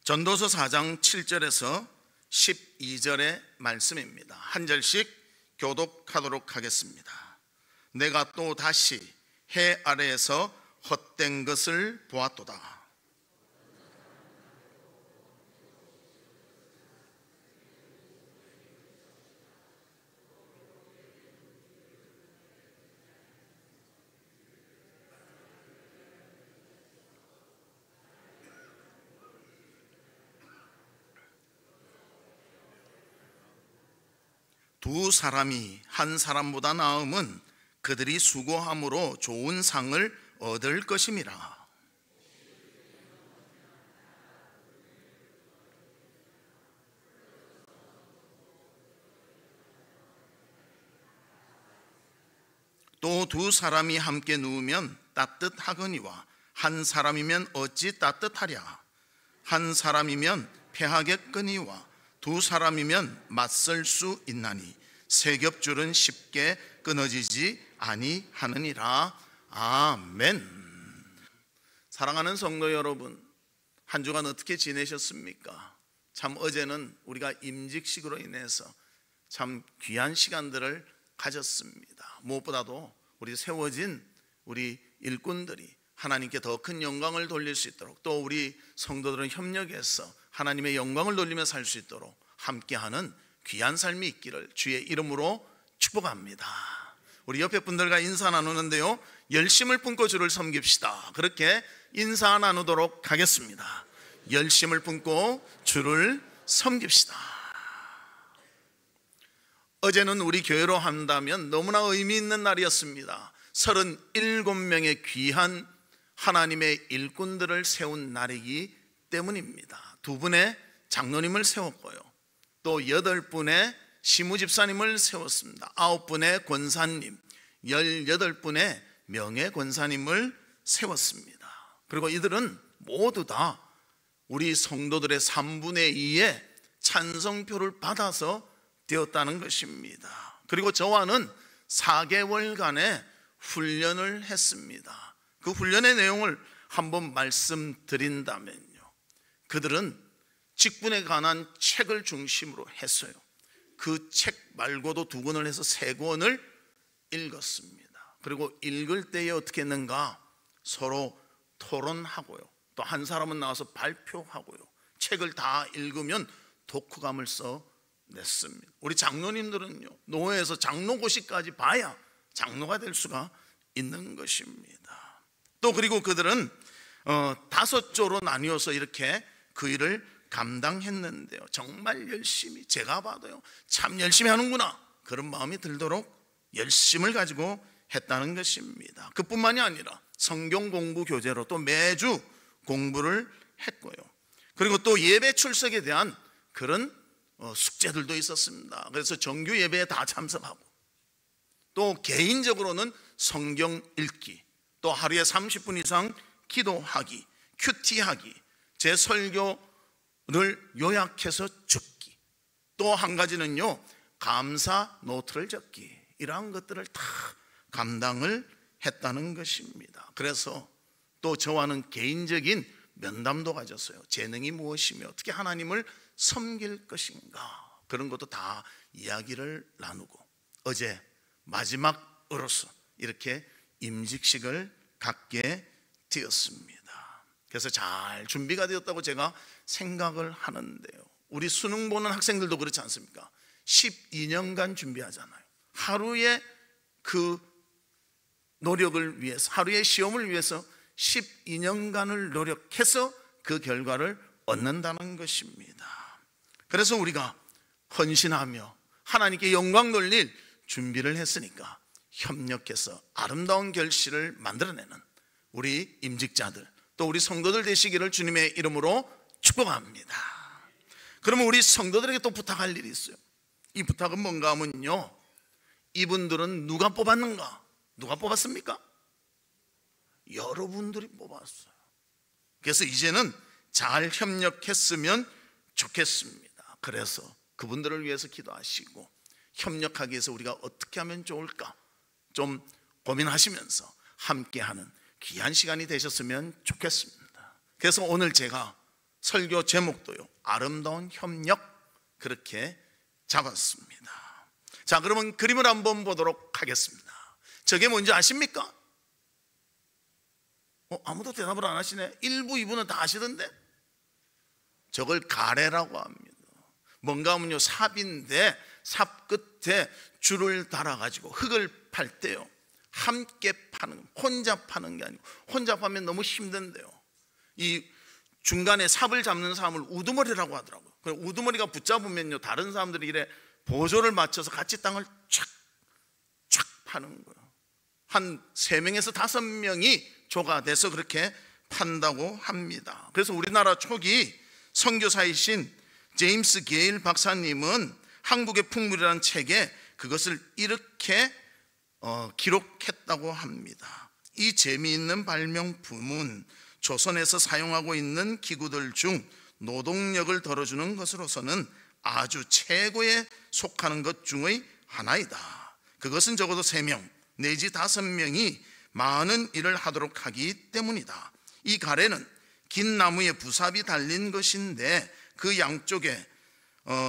전도서 4장 7절에서 12절의 말씀입니다. 한 절씩 교독하도록 하겠습니다. 내가 또 다시 해 아래에서 헛된 것을 보았도다. 두 사람이 한 사람보다 나음은 그들이 수고함으로 좋은 상을 얻을 것임이라. 또 두 사람이 함께 누우면 따뜻하거니와 한 사람이면 어찌 따뜻하랴. 한 사람이면 패하겠거니와 두 사람이면 맞설 수 있나니 세 겹줄은 쉽게 끊어지지 아니하느니라. 아멘. 사랑하는 성도 여러분, 한 주간 어떻게 지내셨습니까? 참 어제는 우리가 임직식으로 인해서 참 귀한 시간들을 가졌습니다. 무엇보다도 우리 세워진 우리 일꾼들이 하나님께 더 큰 영광을 돌릴 수 있도록, 또 우리 성도들은 협력해서 하나님의 영광을 돌리며 살 수 있도록 함께하는 귀한 삶이 있기를 주의 이름으로 축복합니다. 우리 옆에 분들과 인사 나누는데요, 열심을 품고 주를 섬깁시다. 그렇게 인사 나누도록 하겠습니다. 열심을 품고 주를 섬깁시다. 어제는 우리 교회로 한다면 너무나 의미 있는 날이었습니다. 37명의 귀한 하나님의 일꾼들을 세운 날이기 때문입니다. 2분의 장로님을 세웠고요, 또 8분의 시무집사님을 세웠습니다. 9분의 권사님, 18분의 명예권사님을 세웠습니다. 그리고 이들은 모두 다 우리 성도들의 3분의 2의 찬성표를 받아서 되었다는 것입니다. 그리고 저와는 4개월간의 훈련을 했습니다. 그 훈련의 내용을 한번 말씀드린다면요, 그들은 직분에 관한 책을 중심으로 했어요. 그 책 말고도 2권을 해서 3권을 읽었습니다. 그리고 읽을 때에 어떻게 했는가? 서로 토론하고요, 또 한 사람은 나와서 발표하고요, 책을 다 읽으면 독후감을 써냈습니다. 우리 장로님들은요, 노회에서 장로고시까지 봐야 장로가 될 수가 있는 것입니다. 또 그리고 그들은 5조로 나뉘어서 이렇게 그 일을 감당했는데요, 정말 열심히, 제가 봐도요 참 열심히 하는구나 그런 마음이 들도록 열심을 가지고 했다는 것입니다. 그뿐만이 아니라 성경 공부 교재로 또 매주 공부를 했고요, 그리고 또 예배 출석에 대한 그런 숙제들도 있었습니다. 그래서 정규 예배에 다 참석하고, 또 개인적으로는 성경 읽기, 또 하루에 30분 이상 기도하기, 큐티하기, 제 설교를 요약해서 적기, 또 한 가지는요 감사 노트를 적기, 이러한 것들을 다 감당을 했다는 것입니다. 그래서 또 저와는 개인적인 면담도 가졌어요. 재능이 무엇이며 어떻게 하나님을 섬길 것인가, 그런 것도 다 이야기를 나누고, 어제 마지막으로서 이렇게 임직식을 갖게 되었습니다. 그래서 잘 준비가 되었다고 제가 생각을 하는데요, 우리 수능 보는 학생들도 그렇지 않습니까? 12년간 준비하잖아요. 하루의 그 노력을 위해서, 하루의 시험을 위해서 12년간을 노력해서 그 결과를 얻는다는 것입니다. 그래서 우리가 헌신하며 하나님께 영광 돌릴 준비를 했으니까 협력해서 아름다운 결실을 만들어내는 우리 임직자들, 또 우리 성도들 되시기를 주님의 이름으로 축복합니다. 그러면 우리 성도들에게 또 부탁할 일이 있어요. 이 부탁은 뭔가 하면요, 이분들은 누가 뽑았는가? 누가 뽑았습니까? 여러분들이 뽑았어요. 그래서 이제는 잘 협력했으면 좋겠습니다. 그래서 그분들을 위해서 기도하시고, 협력하기 위해서 우리가 어떻게 하면 좋을까 좀 고민하시면서 함께하는 귀한 시간이 되셨으면 좋겠습니다. 그래서 오늘 제가 설교 제목도요, 아름다운 협력, 그렇게 잡았습니다. 자, 그러면 그림을 한번 보도록 하겠습니다. 저게 뭔지 아십니까? 아무도 대답을 안 하시네. 1부, 2부는 다 아시던데. 저걸 가래라고 합니다. 뭔가 하면요, 삽인데 삽 끝에 줄을 달아가지고 흙을 팔 때요, 함께 파는, 혼자 파는 게 아니고, 혼자 파면 너무 힘든데요, 이 중간에 삽을 잡는 사람을 우두머리라고 하더라고요. 우두머리가 붙잡으면요, 다른 사람들이 이래 보조를 맞춰서 같이 땅을 촥 파는 거예요. 한 3명에서 5명이 조가 돼서 그렇게 판다고 합니다. 그래서 우리나라 초기 선교사이신 제임스 게일 박사님은 한국의 풍물이라는 책에 그것을 이렇게 기록했다고 합니다. 이 재미있는 발명품은 조선에서 사용하고 있는 기구들 중 노동력을 덜어주는 것으로서는 아주 최고에 속하는 것 중의 하나이다. 그것은 적어도 3명 내지 5명이 많은 일을 하도록 하기 때문이다. 이 가래는 긴 나무에 부삽이 달린 것인데 그 양쪽에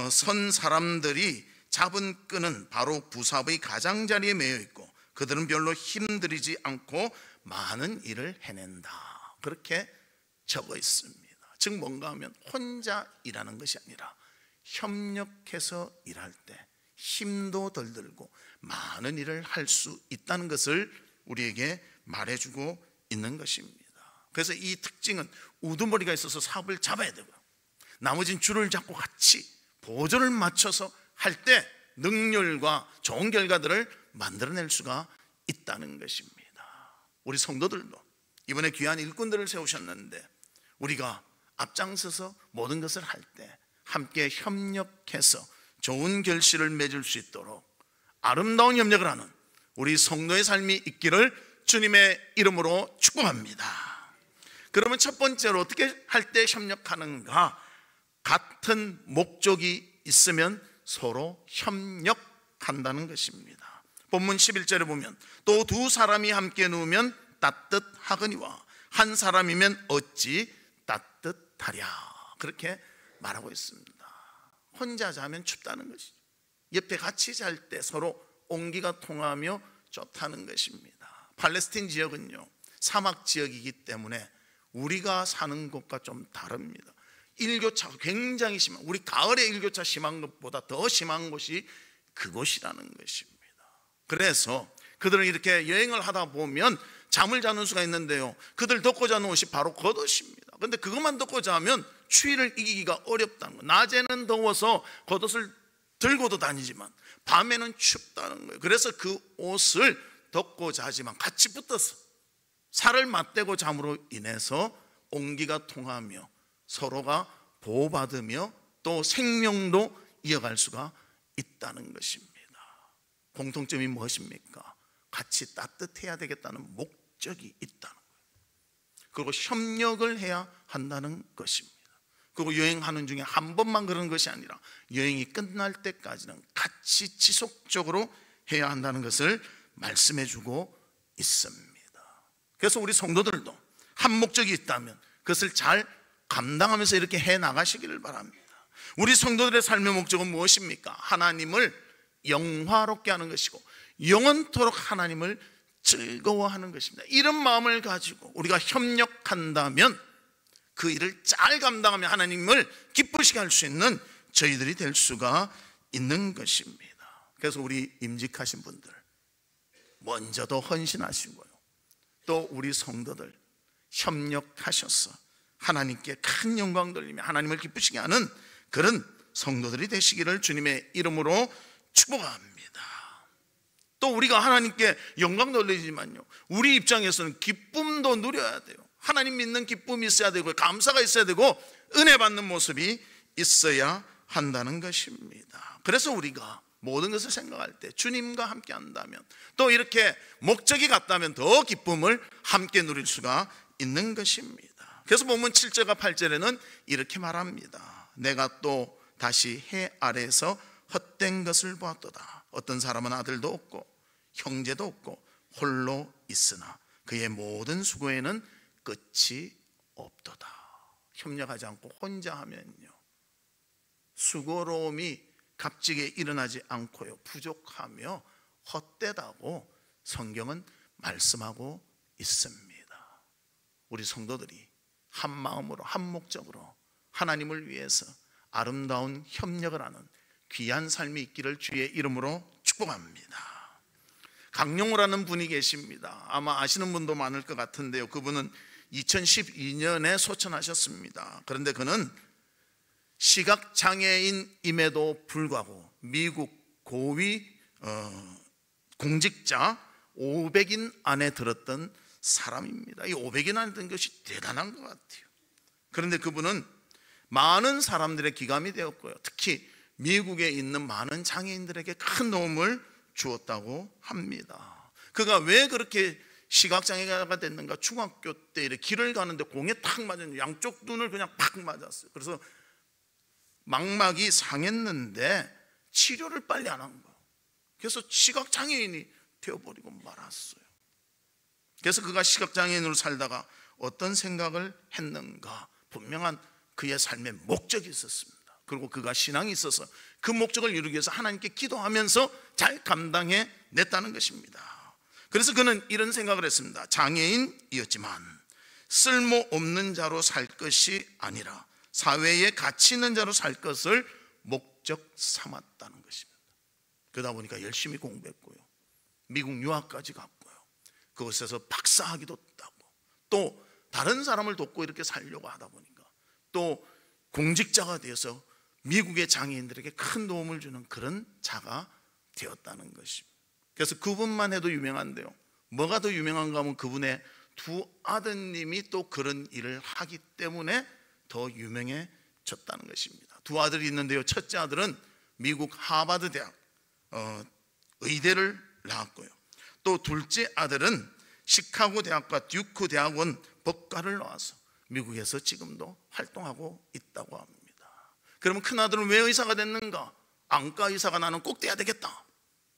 선 사람들이 잡은 끈은 바로 부삽의 가장자리에 매여 있고 그들은 별로 힘들이지 않고 많은 일을 해낸다. 그렇게 적어 있습니다. 즉 뭔가 하면 혼자 일하는 것이 아니라 협력해서 일할 때 힘도 덜 들고 많은 일을 할 수 있다는 것을 우리에게 말해주고 있는 것입니다. 그래서 이 특징은 우두머리가 있어서 삽을 잡아야 되고요, 나머지는 줄을 잡고 같이 보조를 맞춰서 할 때 능률과 좋은 결과들을 만들어낼 수가 있다는 것입니다. 우리 성도들도 이번에 귀한 일꾼들을 세우셨는데 우리가 앞장서서 모든 것을 할 때 함께 협력해서 좋은 결실을 맺을 수 있도록 아름다운 협력을 하는 우리 성도의 삶이 있기를 주님의 이름으로 축복합니다. 그러면 첫 번째로 어떻게 할 때 협력하는가? 같은 목적이 있으면 서로 협력한다는 것입니다. 본문 11절에 보면 또 2사람이 함께 누우면 따뜻하거니와 한 사람이면 어찌 따뜻하랴, 그렇게 말하고 있습니다. 혼자 자면 춥다는 것이죠. 옆에 같이 잘 때 서로 온기가 통하며 좋다는 것입니다. 팔레스틴 지역은요, 사막 지역이기 때문에 우리가 사는 곳과 좀 다릅니다. 일교차가 굉장히 심한, 우리 가을에 일교차 심한 것보다 더 심한 곳이 그곳이라는 것입니다. 그래서 그들은 이렇게 여행을 하다 보면 잠을 자는 수가 있는데요, 그들 덮고 자는 옷이 바로 겉옷입니다. 그런데 그것만 덮고 자면 추위를 이기기가 어렵다는 거예요. 낮에는 더워서 겉옷을 들고도 다니지만 밤에는 춥다는 거예요. 그래서 그 옷을 덮고 자지만 같이 붙어서 살을 맞대고 잠으로 인해서 온기가 통하며 서로가 보호받으며 또 생명도 이어갈 수가 있다는 것입니다. 공통점이 무엇입니까? 같이 따뜻해야 되겠다는 목적이 있다는 거예요. 그리고 협력을 해야 한다는 것입니다. 그리고 여행하는 중에 한 번만 그런 것이 아니라 여행이 끝날 때까지는 같이 지속적으로 해야 한다는 것을 말씀해 주고 있습니다. 그래서 우리 성도들도 한 목적이 있다면 그것을 잘 감당하면서 이렇게 해 나가시기를 바랍니다. 우리 성도들의 삶의 목적은 무엇입니까? 하나님을 영화롭게 하는 것이고 영원토록 하나님을 즐거워하는 것입니다. 이런 마음을 가지고 우리가 협력한다면 그 일을 잘 감당하며 하나님을 기쁘시게 할 수 있는 저희들이 될 수가 있는 것입니다. 그래서 우리 임직하신 분들 먼저 더 헌신하시고요, 또 우리 성도들 협력하셔서 하나님께 큰 영광 돌리며 하나님을 기쁘시게 하는 그런 성도들이 되시기를 주님의 이름으로 축복합니다. 또 우리가 하나님께 영광 돌리지만요, 우리 입장에서는 기쁨도 누려야 돼요. 하나님 믿는 기쁨이 있어야 되고 감사가 있어야 되고 은혜 받는 모습이 있어야 한다는 것입니다. 그래서 우리가 모든 것을 생각할 때 주님과 함께 한다면, 또 이렇게 목적이 같다면 더 기쁨을 함께 누릴 수가 있는 것입니다. 그래서 본문 7절과 8절에는 이렇게 말합니다. 내가 또 다시 해 아래에서 헛된 것을 보았도다. 어떤 사람은 아들도 없고 형제도 없고 홀로 있으나 그의 모든 수고에는 끝이 없도다. 협력하지 않고 혼자 하면요, 수고로움이 값지게 일어나지 않고요, 부족하며 헛되다고 성경은 말씀하고 있습니다. 우리 성도들이 한 마음으로 한 목적으로 하나님을 위해서 아름다운 협력을 하는 귀한 삶이 있기를 주의 이름으로 축복합니다. 강용우라는 분이 계십니다. 아마 아시는 분도 많을 것 같은데요, 그분은 2012년에 소천하셨습니다. 그런데 그는 시각장애인임에도 불구하고 미국 고위 공직자 500인 안에 들었던 사람입니다. 이 500인 안에 든 것이 대단한 것 같아요. 그런데 그분은 많은 사람들의 기감이 되었고요, 특히 미국에 있는 많은 장애인들에게 큰 도움을 주었다고 합니다. 그가 왜 그렇게 시각장애가 됐는가? 중학교 때 이렇게 길을 가는데 공에 탁 맞았는데 양쪽 눈을 그냥 팍 맞았어요. 그래서 망막이 상했는데 치료를 빨리 안 한 거예요. 그래서 시각장애인이 되어버리고 말았어요. 그래서 그가 시각장애인으로 살다가 어떤 생각을 했는가? 분명한 그의 삶의 목적이 있었습니다. 그리고 그가 신앙이 있어서 그 목적을 이루기 위해서 하나님께 기도하면서 잘 감당해 냈다는 것입니다. 그래서 그는 이런 생각을 했습니다. 장애인이었지만 쓸모없는 자로 살 것이 아니라 사회에 가치 있는 자로 살 것을 목적 삼았다는 것입니다. 그러다 보니까 열심히 공부했고요, 미국 유학까지 갔고요, 그곳에서 박사학위도 따고, 또 다른 사람을 돕고 이렇게 살려고 하다 보니까 또 공직자가 되어서 미국의 장애인들에게 큰 도움을 주는 그런 자가 되었다는 것입니다. 그래서 그분만 해도 유명한데요, 뭐가 더 유명한가 하면 그분의 두 아드님이 또 그런 일을 하기 때문에 더 유명해졌다는 것입니다. 두 아들이 있는데요, 첫째 아들은 미국 하버드 대학 의대를 나왔고요, 또 둘째 아들은 시카고 대학과 듀크 대학원 법과를 나와서 미국에서 지금도 활동하고 있다고 합니다. 그러면 큰아들은 왜 의사가 됐는가? 안과 의사가 나는 꼭 돼야 되겠다,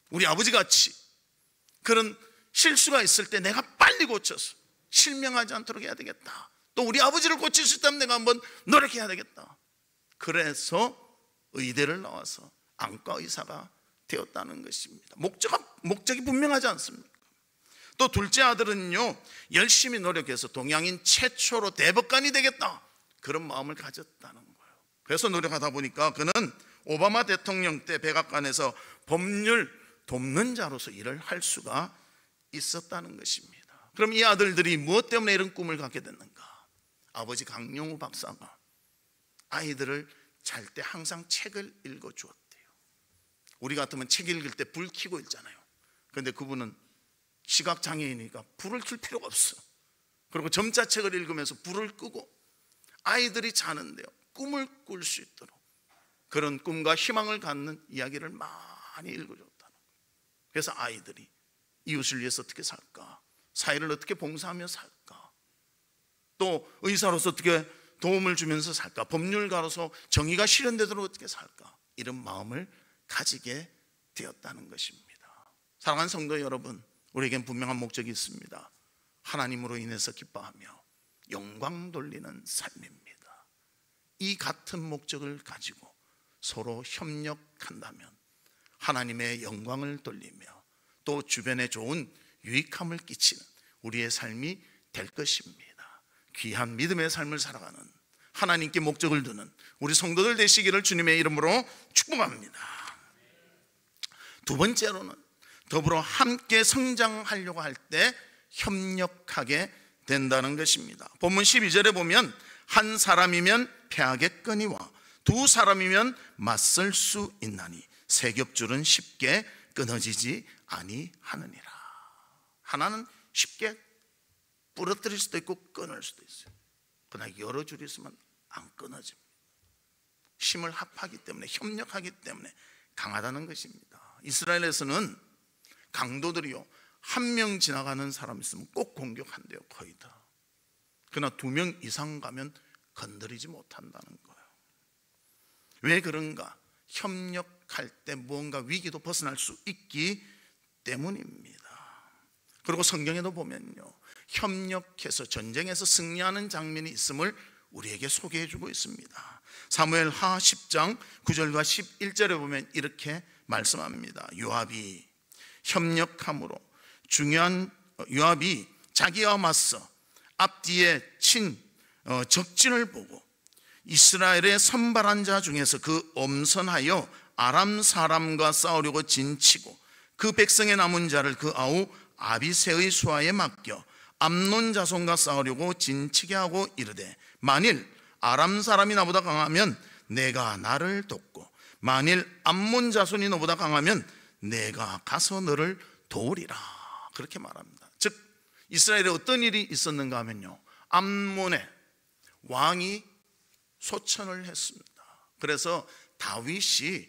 우리 아버지같이 그런 실수가 있을 때 내가 빨리 고쳐서 실명하지 않도록 해야 되겠다, 또 우리 아버지를 고칠 수 있다면 내가 한번 노력해야 되겠다. 그래서 의대를 나와서 안과 의사가 되었다는 것입니다. 목적이 분명하지 않습니까? 또 둘째 아들은요, 열심히 노력해서 동양인 최초로 대법관이 되겠다, 그런 마음을 가졌다는 거예요. 그래서 노력하다 보니까 그는 오바마 대통령 때 백악관에서 법률 돕는 자로서 일을 할 수가 있었다는 것입니다. 그럼 이 아들들이 무엇 때문에 이런 꿈을 갖게 됐는가? 아버지 강용우 박사가 아이들을 잘 때 항상 책을 읽어주었대요. 우리 같으면 책 읽을 때 불 켜고 읽잖아요. 그런데 그분은 시각장애인이니까 불을 켤 필요가 없어. 그리고 점자책을 읽으면서 불을 끄고 아이들이 자는데요, 꿈을 꿀 수 있도록 그런 꿈과 희망을 갖는 이야기를 많이 읽어줬다는 거예요. 그래서 아이들이 이웃을 위해서 어떻게 살까, 사회를 어떻게 봉사하며 살까, 또 의사로서 어떻게 도움을 주면서 살까, 법률가로서 정의가 실현되도록 어떻게 살까, 이런 마음을 가지게 되었다는 것입니다. 사랑하는 성도 여러분, 우리에겐 분명한 목적이 있습니다. 하나님으로 인해서 기뻐하며 영광 돌리는 삶입니다. 이 같은 목적을 가지고 서로 협력한다면 하나님의 영광을 돌리며 또 주변에 좋은 유익함을 끼치는 우리의 삶이 될 것입니다. 귀한 믿음의 삶을 살아가는, 하나님께 목적을 두는 우리 성도들 되시기를 주님의 이름으로 축복합니다. 두 번째로는 더불어 함께 성장하려고 할 때 협력하게 된다는 것입니다. 본문 12절에 보면 한 사람이면 패하겠거니와 두 사람이면 맞설 수 있나니 세 겹줄은 쉽게 끊어지지 아니하느니라. 하나는 쉽게 부러뜨릴 수도 있고 끊을 수도 있어요. 그러나 여러 줄이 있으면 안 끊어집니다. 힘을 합하기 때문에, 협력하기 때문에 강하다는 것입니다. 이스라엘에서는 강도들이요, 한 명 지나가는 사람 있으면 꼭 공격한대요, 거의 다. 그러나 2명 이상 가면 건드리지 못한다는 거예요. 왜 그런가? 협력할 때 무언가 위기도 벗어날 수 있기 때문입니다. 그리고 성경에도 보면요, 협력해서 전쟁에서 승리하는 장면이 있음을 우리에게 소개해주고 있습니다. 사무엘하 10장 9절과 11절에 보면 이렇게 말씀합니다. 요압이 협력함으로 요압이 자기와 맞서 앞뒤에 친 적진을 보고 이스라엘의 선발한 자 중에서 그 엄선하여 아람 사람과 싸우려고 진치고 그 백성의 남은 자를 그 아우 아비새의 수하에 맡겨 암논 자손과 싸우려고 진치게 하고 이르되 만일 아람 사람이 나보다 강하면 내가 나를 돕고 만일 암몬 자손이 너보다 강하면 내가 가서 너를 도우리라. 그렇게 말합니다. 즉 이스라엘에 어떤 일이 있었는가 하면요, 암몬의 왕이 소천을 했습니다. 그래서 다윗이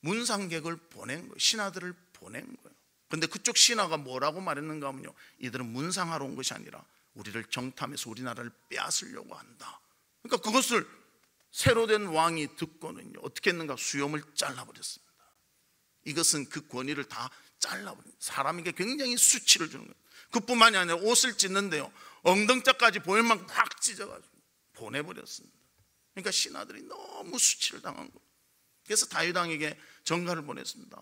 문상객을 보낸 거예요. 신하들을 보낸 거예요. 그런데 그쪽 신하가 뭐라고 말했는가 하면요, 이들은 문상하러 온 것이 아니라 우리를 정탐해서 우리나라를 빼앗으려고 한다. 그러니까 그것을 새로 된 왕이 듣고는요, 어떻게 했는가? 수염을 잘라버렸습니다. 이것은 그 권위를 다 잘라버립니다. 사람에게 굉장히 수치를 주는 거예요. 그뿐만이 아니라 옷을 찢는데요, 엉덩짝까지 보일 만큼 팍 찢어가지고 보내버렸습니다. 그러니까 신하들이 너무 수치를 당한 거예요. 그래서 다윗 왕에게 전가를 보냈습니다.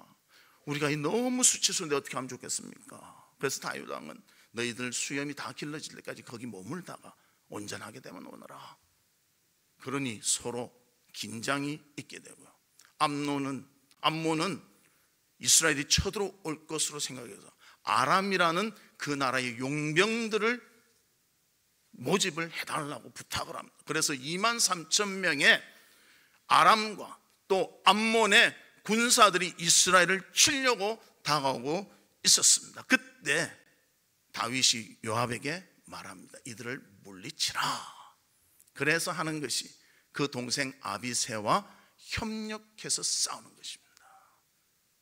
우리가 너무 수치스러운데 어떻게 하면 좋겠습니까? 그래서 다윗 왕은 너희들 수염이 다 길러질 때까지 거기 머물다가 온전하게 되면 오너라. 그러니 서로 긴장이 있게 되고요, 암몬은 이스라엘이 쳐들어올 것으로 생각해서 아람이라는 그 나라의 용병들을 모집을 해달라고 부탁을 합니다. 그래서 23,000명의 아람과 또 암몬의 군사들이 이스라엘을 치려고 다가오고 있었습니다. 그때 다윗이 요압에게 말합니다. 이들을 물리치라. 그래서 하는 것이 그 동생 아비새와 협력해서 싸우는 것입니다.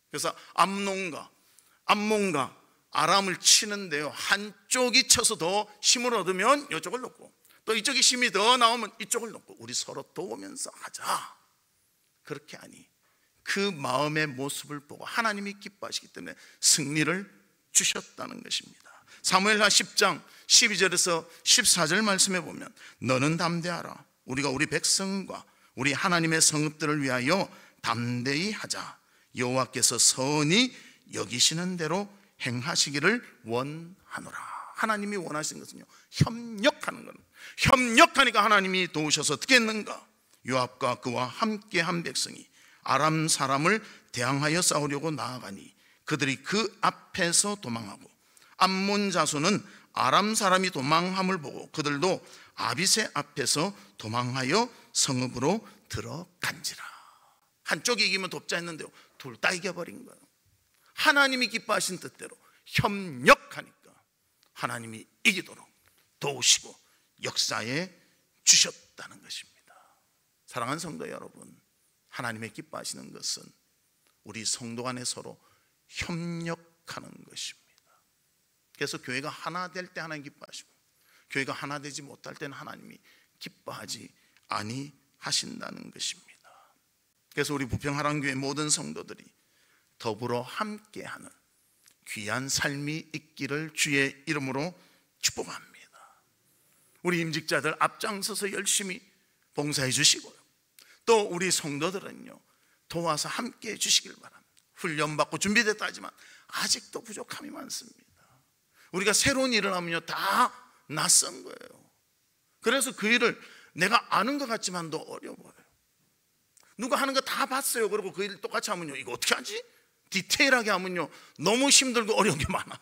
그래서 암몬과 아람을 치는데요, 한쪽이 쳐서 더 힘을 얻으면 이쪽을 놓고 또 이쪽이 힘이 더 나오면 이쪽을 놓고 우리 서로 도우면서 하자. 그렇게 하니 그 마음의 모습을 보고 하나님이 기뻐하시기 때문에 승리를 주셨다는 것입니다. 사무엘하 10장 12절에서 14절 말씀해 보면 너는 담대하라. 우리가 우리 백성과 우리 하나님의 성읍들을 위하여 담대히 하자. 여호와께서 선히 여기시는 대로 행하시기를 원하노라. 하나님이 원하시는 것은요, 협력하는 거는, 협력하니까 하나님이 도우셔서 어떻게 했는가? 요압과 그와 함께한 백성이 아람 사람을 대항하여 싸우려고 나아가니 그들이 그 앞에서 도망하고 암몬 자손은 아람 사람이 도망함을 보고 그들도 아비새 앞에서 도망하여 성읍으로 들어간지라. 한쪽이 이기면 돕자 했는데요, 둘 다 이겨버린 거예요. 하나님이 기뻐하신 뜻대로 협력하니까 하나님이 이기도록 도우시고 역사에 주셨다는 것입니다. 사랑하는 성도 여러분, 하나님의 기뻐하시는 것은 우리 성도 간에 서로 협력하는 것입니다. 그래서 교회가 하나 될 때 하나님 기뻐하시고 교회가 하나 되지 못할 때는 하나님이 기뻐하지 아니하신다는 것입니다. 그래서 우리 부평하람교회 모든 성도들이 더불어 함께하는 귀한 삶이 있기를 주의 이름으로 축복합니다. 우리 임직자들 앞장서서 열심히 봉사해 주시고요, 또 우리 성도들은요 도와서 함께 해 주시길 바랍니다. 훈련받고 준비됐다 하지만 아직도 부족함이 많습니다. 우리가 새로운 일을 하면요 다 낯선 거예요. 그래서 그 일을 내가 아는 것 같지만도 어려워요. 누가 하는 거 다 봤어요. 그리고 그 일 똑같이 하면요 이거 어떻게 하지? 디테일하게 하면요 너무 힘들고 어려운 게 많아.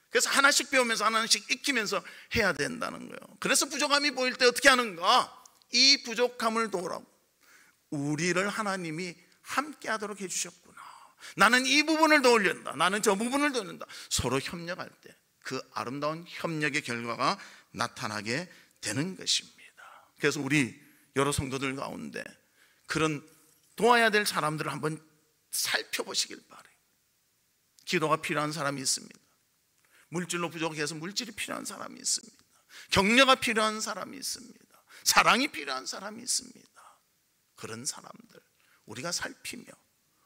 그래서 하나씩 배우면서 하나씩 익히면서 해야 된다는 거예요. 그래서 부족함이 보일 때 어떻게 하는가? 이 부족함을 도우라고 우리를 하나님이 함께 하도록 해주셨구나. 나는 이 부분을 도우려다, 나는 저 부분을 도우려다. 서로 협력할 때 그 아름다운 협력의 결과가 나타나게 되는 것입니다. 그래서 우리 여러 성도들 가운데 그런 도와야 될 사람들을 한번 살펴보시길 바라요. 기도가 필요한 사람이 있습니다. 물질로 부족해서 물질이 필요한 사람이 있습니다. 격려가 필요한 사람이 있습니다. 사랑이 필요한 사람이 있습니다. 그런 사람들 우리가 살피며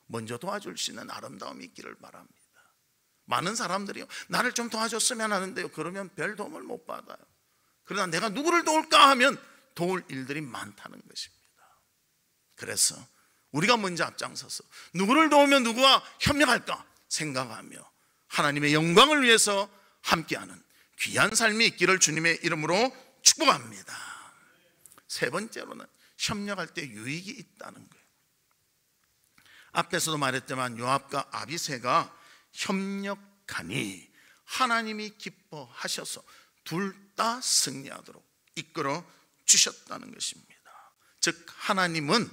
먼저 도와줄 수 있는 아름다움이 있기를 바랍니다. 많은 사람들이요 나를 좀 도와줬으면 하는데요, 그러면 별 도움을 못 받아요. 그러나 내가 누구를 도울까 하면 도울 일들이 많다는 것입니다. 그래서 우리가 먼저 앞장서서 누구를 도우면 누구와 협력할까 생각하며 하나님의 영광을 위해서 함께하는 귀한 삶이 있기를 주님의 이름으로 축복합니다. 세 번째로는 협력할 때 유익이 있다는 거예요. 앞에서도 말했지만 요압과 아비새가 협력하니 하나님이 기뻐하셔서 둘 다 승리하도록 이끌어 주셨다는 것입니다. 즉 하나님은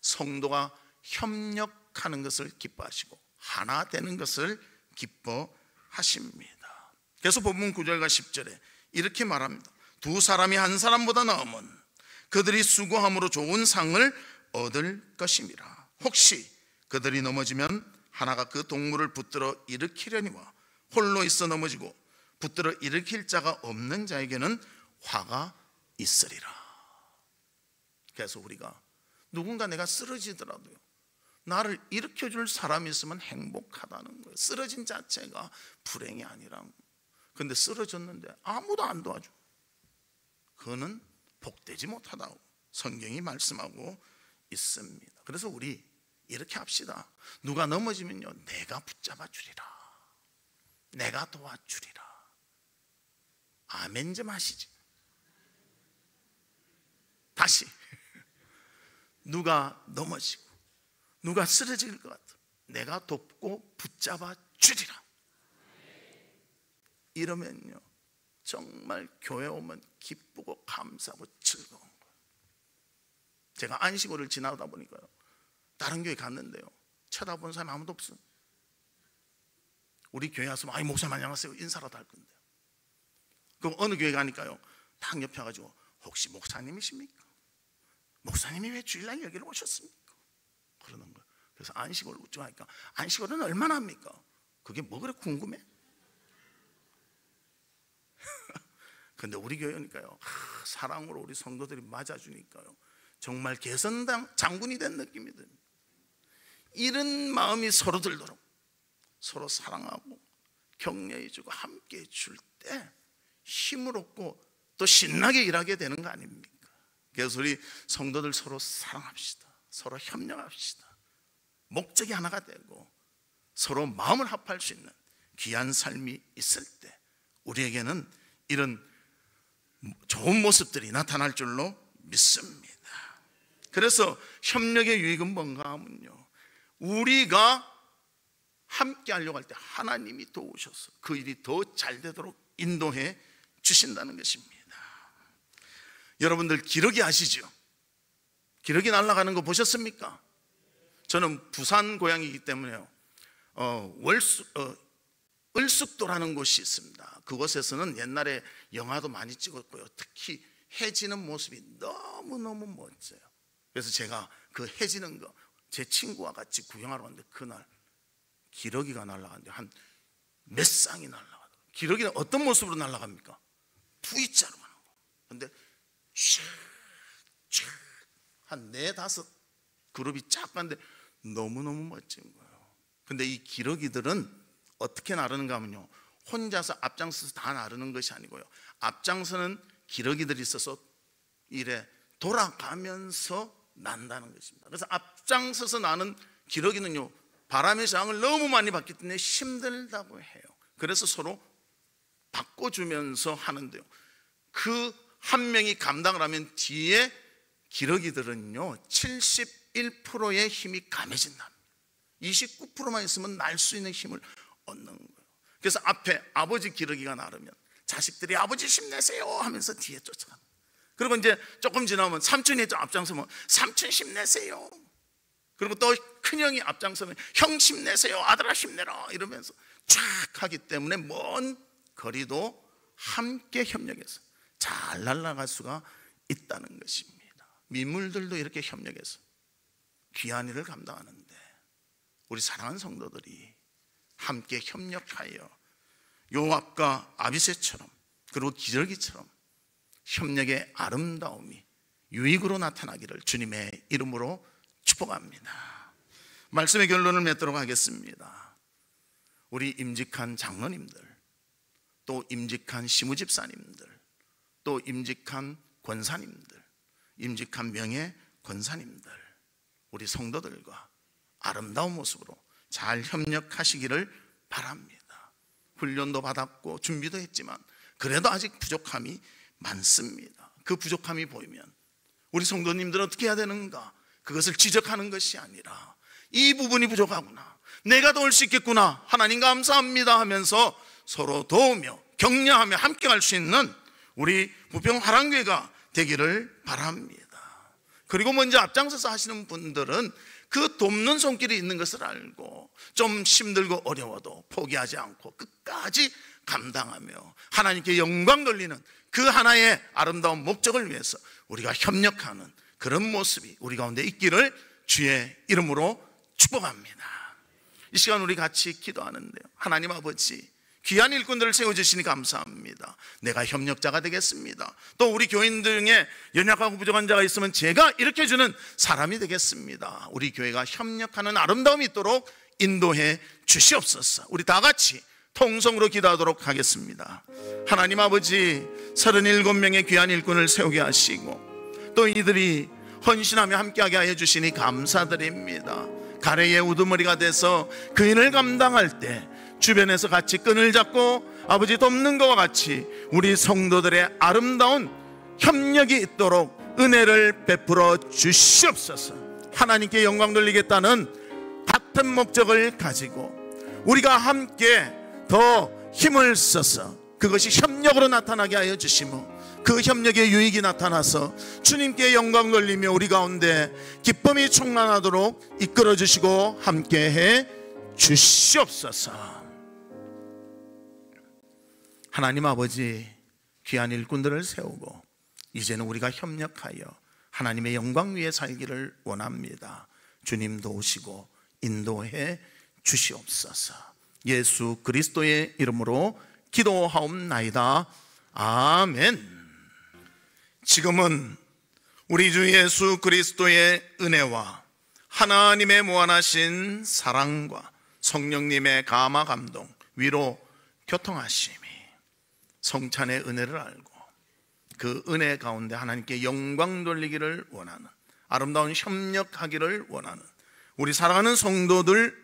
성도가 협력하는 것을 기뻐하시고 하나 되는 것을 기뻐하십니다. 그래서 본문 9절과 10절에 이렇게 말합니다. 두 사람이 한 사람보다 나으면 그들이 수고함으로 좋은 상을 얻을 것임이라. 혹시 그들이 넘어지면 하나가 그 동물을 붙들어 일으키려니와 홀로 있어 넘어지고 붙들어 일으킬 자가 없는 자에게는 화가 있으리라. 그래서 우리가 누군가 내가 쓰러지더라도요, 나를 일으켜줄 사람이 있으면 행복하다는 거예요. 쓰러진 자체가 불행이 아니라는 거예요. 그런데 쓰러졌는데 아무도 안 도와줘, 그거는 복되지 못하다고 성경이 말씀하고 있습니다. 그래서 우리 이렇게 합시다. 누가 넘어지면요, 내가 붙잡아 주리라, 내가 도와주리라. 아멘 좀 하시지. 다시 누가 넘어지고 누가 쓰러질 것 같아, 내가 돕고 붙잡아 주리라. 이러면요 정말 교회 오면 기쁘고 감사하고 즐거운 거예요. 제가 안식월을 지나다 보니까요, 다른 교회 갔는데요, 쳐다본 사람이 아무도 없어요. 우리 교회 와서 아이 목사님 안녕하세요 인사라도 할 건데, 그럼 어느 교회 가니까요 딱 옆에 가지고 혹시 목사님이십니까? 목사님이 왜 주일날 여기를 오셨습니까? 그러는 거예요. 그래서 안식월 웃지 하니까 안식월은 얼마나 합니까? 그게 뭐 그래 궁금해? 근데 우리 교회니까요, 사랑으로 우리 성도들이 맞아주니까요 정말 개선당 장군이 된 느낌이 듭니다. 이런 마음이 서로 들도록 서로 사랑하고 격려해주고 함께해 줄 때 힘을 얻고 또 신나게 일하게 되는 거 아닙니까? 그래서 우리 성도들 서로 사랑합시다. 서로 협력합시다. 목적이 하나가 되고 서로 마음을 합할 수 있는 귀한 삶이 있을 때 우리에게는 이런 좋은 모습들이 나타날 줄로 믿습니다. 그래서 협력의 유익은 뭔가 하면요, 우리가 함께 하려고 할 때 하나님이 도우셔서 그 일이 더 잘 되도록 인도해 주신다는 것입니다. 여러분들 기러기 아시죠? 기러기 날아가는 거 보셨습니까? 저는 부산 고향이기 때문에요, 을숙도라는 곳이 있습니다. 그곳에서는 옛날에 영화도 많이 찍었고요, 특히 해 지는 모습이 너무너무 멋져요. 그래서 제가 그 해 지는 거 제 친구와 같이 구경하러 갔는데 그날 기러기가 날아가는데 한 몇 쌍이 날아가더라고요. 기러기는 어떤 모습으로 날아갑니까? V자로 가는 거. 근데 한 4-5 그룹이 쫙 가는데 너무너무 멋진 거예요. 근데 이 기러기들은 어떻게 나르는가 하면요, 혼자서 앞장서서 다 나르는 것이 아니고요, 앞장서는 기러기들이 있어서 이래 돌아가면서 난다는 것입니다. 그래서 앞장서서 나는 기러기는요 바람의 저항을 너무 많이 받기 때문에 힘들다고 해요. 그래서 서로 바꿔주면서 하는데요, 그 한 명이 감당을 하면 뒤에 기러기들은요 71%의 힘이 강해진답니다. 29%만 있으면 날 수 있는 힘을 얻는 거예요. 그래서 앞에 아버지 기러기가 나르면 자식들이 아버지 힘내세요 하면서 뒤에 쫓아가는 거예요. 그리고 이제 조금 지나면 삼촌이 앞장서면 삼촌 힘내세요. 그리고 또 큰형이 앞장서면 형 힘내세요, 아들아 힘내라 이러면서 쫙 하기 때문에 먼 거리도 함께 협력해서 잘 날아갈 수가 있다는 것입니다. 민물들도 이렇게 협력해서 귀한 일을 감당하는데 우리 사랑하는 성도들이 함께 협력하여 요압과 아비새처럼 그리고 기러기처럼 협력의 아름다움이 유익으로 나타나기를 주님의 이름으로 축복합니다. 말씀의 결론을 맺도록 하겠습니다. 우리 임직한 장로님들, 또 임직한 시무집사님들, 또 임직한 권사님들, 임직한 명예 권사님들, 우리 성도들과 아름다운 모습으로 잘 협력하시기를 바랍니다. 훈련도 받았고 준비도 했지만 그래도 아직 부족함이 많습니다. 그 부족함이 보이면 우리 성도님들은 어떻게 해야 되는가? 그것을 지적하는 것이 아니라 이 부분이 부족하구나, 내가 도울 수 있겠구나, 하나님 감사합니다 하면서 서로 도우며 격려하며 함께 갈 수 있는 우리 부평 화랑교회가 되기를 바랍니다. 그리고 먼저 앞장서서 하시는 분들은 그 돕는 손길이 있는 것을 알고 좀 힘들고 어려워도 포기하지 않고 끝까지 감당하며 하나님께 영광 돌리는 그 하나의 아름다운 목적을 위해서 우리가 협력하는 그런 모습이 우리 가운데 있기를 주의 이름으로 축복합니다. 이 시간 우리 같이 기도하는데요, 하나님 아버지, 귀한 일꾼들을 세워주시니 감사합니다. 내가 협력자가 되겠습니다. 또 우리 교인들 중에 연약하고 부족한 자가 있으면 제가 일으켜주는 사람이 되겠습니다. 우리 교회가 협력하는 아름다움이 있도록 인도해 주시옵소서. 우리 다 같이 통성으로 기도하도록 하겠습니다. 하나님 아버지, 37명의 귀한 일꾼을 세우게 하시고 또 이들이 헌신하며 함께하게 하여 주시니 감사드립니다. 가래의 우두머리가 돼서 그 일을 감당할 때 주변에서 같이 끈을 잡고 아버지 돕는 것과 같이 우리 성도들의 아름다운 협력이 있도록 은혜를 베풀어 주시옵소서. 하나님께 영광 돌리겠다는 같은 목적을 가지고 우리가 함께 더 힘을 써서 그것이 협력으로 나타나게 하여 주시고 그 협력의 유익이 나타나서 주님께 영광 돌리며 우리 가운데 기쁨이 충만하도록 이끌어 주시고 함께해 주시옵소서. 하나님 아버지, 귀한 일꾼들을 세우고 이제는 우리가 협력하여 하나님의 영광 위에 살기를 원합니다. 주님 도우시고 인도해 주시옵소서. 예수 그리스도의 이름으로 기도하옵나이다. 아멘. 지금은 우리 주 예수 그리스도의 은혜와 하나님의 무한하신 사랑과 성령님의 감화 감동, 위로, 교통하심이 성찬의 은혜를 알고 그 은혜 가운데 하나님께 영광 돌리기를 원하는, 아름다운 협력하기를 원하는 우리 사랑하는 성도들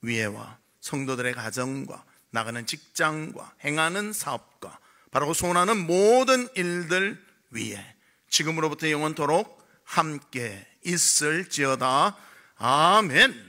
위에와 성도들의 가정과 나가는 직장과 행하는 사업과 바라고 소원하는 모든 일들 위에 지금으로부터 영원토록 함께 있을지어다. 아멘.